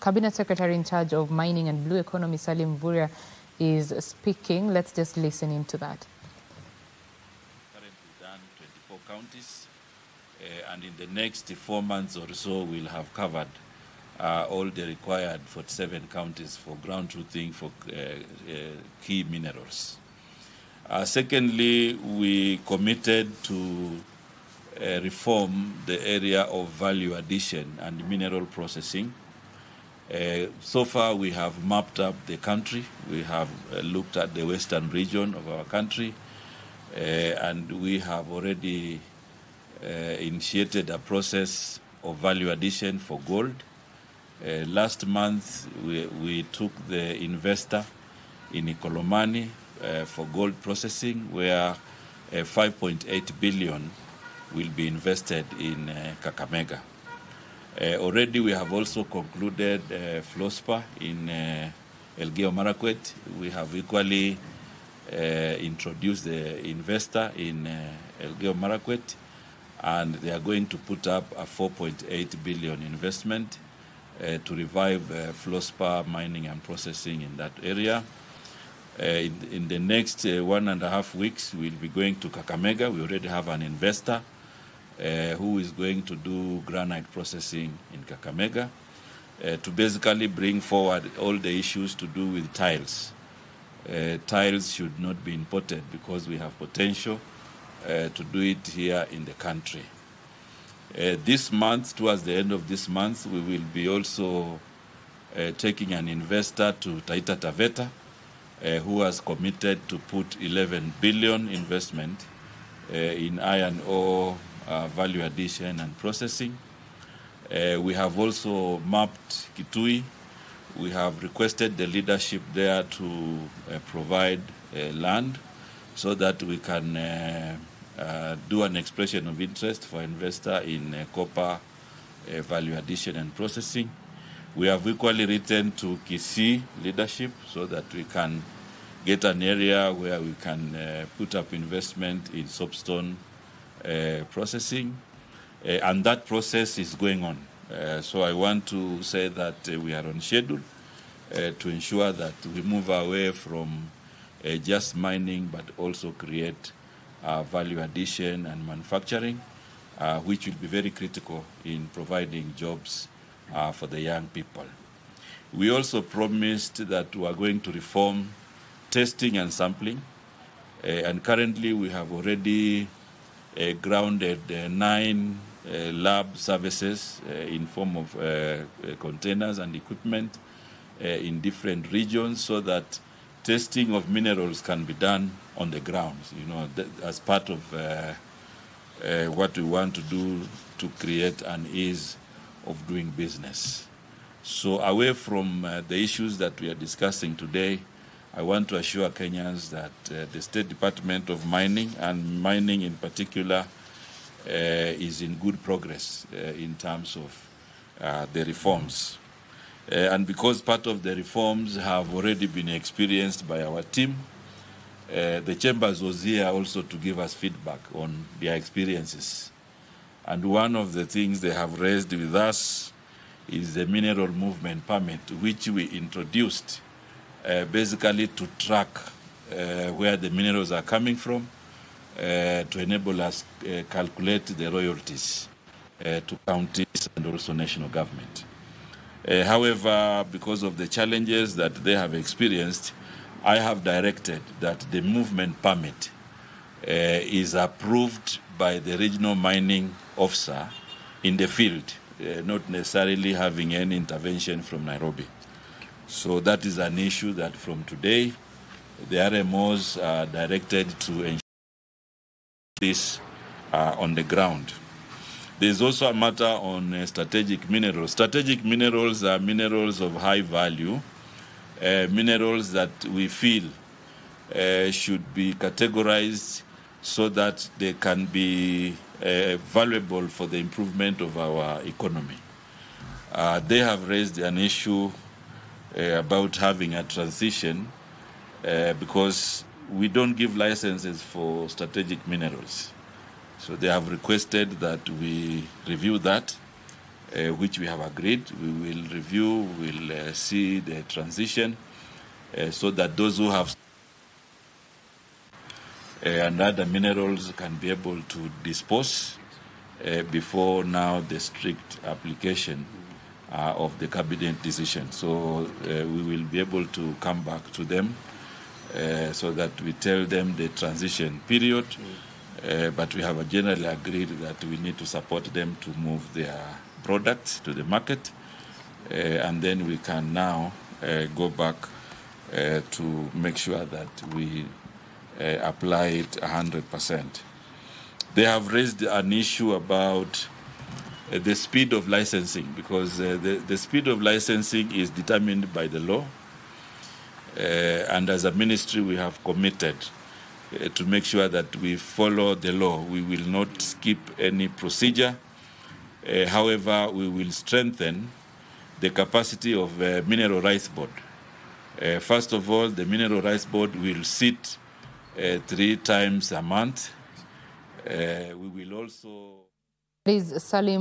Cabinet Secretary in charge of Mining and Blue Economy, Salim Mvurya, is speaking. Let's just listen into that. Currently done 24 counties, and in the next 4 months or so, we'll have covered all the required 47 counties for ground truthing for key minerals. Secondly, we committed to reform the area of value addition and mineral processing. So far, we have mapped up the country. We have looked at the western region of our country, and we have already initiated a process of value addition for gold. Last month, we took the investor in Ikolomani for gold processing, where 5.8 billion will be invested in Kakamega. Already we have also concluded FLOSPA in Elgeyo Marakwet. We have equally introduced the investor in Elgeyo Marakwet, and they are going to put up a 4.8 billion investment to revive FLOSPA mining and processing in that area. In the next 1.5 weeks, we'll be going to Kakamega. We already have an investor who is going to do granite processing in Kakamega to basically bring forward all the issues to do with tiles. Tiles should not be imported because we have potential to do it here in the country. This month, towards the end of this month, we will be also taking an investor to Taita Taveta, who has committed to put 11 billion investment in iron ore value addition and processing. We have also mapped Kitui. We have requested the leadership there to provide land so that we can do an expression of interest for investor in copper value addition and processing. We have equally written to Kisii leadership so that we can get an area where we can put up investment in soapstone processing, and that process is going on. So I want to say that we are on schedule to ensure that we move away from just mining, but also create value addition and manufacturing, which will be very critical in providing jobs for the young people. We also promised that we are going to reform testing and sampling, and currently we have already grounded 9 lab services in form of containers and equipment in different regions so that testing of minerals can be done on the ground, as part of what we want to do to create an ease of doing business. So away from the issues that we are discussing today, I want to assure Kenyans that the State Department of Mining, and mining in particular, is in good progress in terms of the reforms. And because part of the reforms have already been experienced by our team, the Chambers was here also to give us feedback on their experiences. And one of the things they have raised with us is the mineral movement permit, which we introduced basically to track where the minerals are coming from, to enable us calculate the royalties to counties and also national government. However, because of the challenges that they have experienced, I have directed that the movement permit is approved by the regional mining officer in the field, not necessarily having any intervention from Nairobi. So that is an issue that from today, the RMOs are directed to ensure this on the ground. There's also a matter on strategic minerals. Strategic minerals are minerals of high value, minerals that we feel should be categorized so that they can be valuable for the improvement of our economy. They have raised an issue about having a transition because we don't give licenses for strategic minerals. So they have requested that we review that which we have agreed. We will review, we'll see the transition so that those who have and other minerals can be able to dispose before now the strict application of the cabinet decision. So we will be able to come back to them so that we tell them the transition period, but we have generally agreed that we need to support them to move their products to the market, and then we can now go back to make sure that we apply it 100%. They have raised an issue about the speed of licensing, because the speed of licensing is determined by the law. And as a ministry, we have committed to make sure that we follow the law. We will not skip any procedure. However, we will strengthen the capacity of the Mineral Rights Board. First of all, the Mineral Rights Board will sit 3 times a month. We will also... Please, Salim.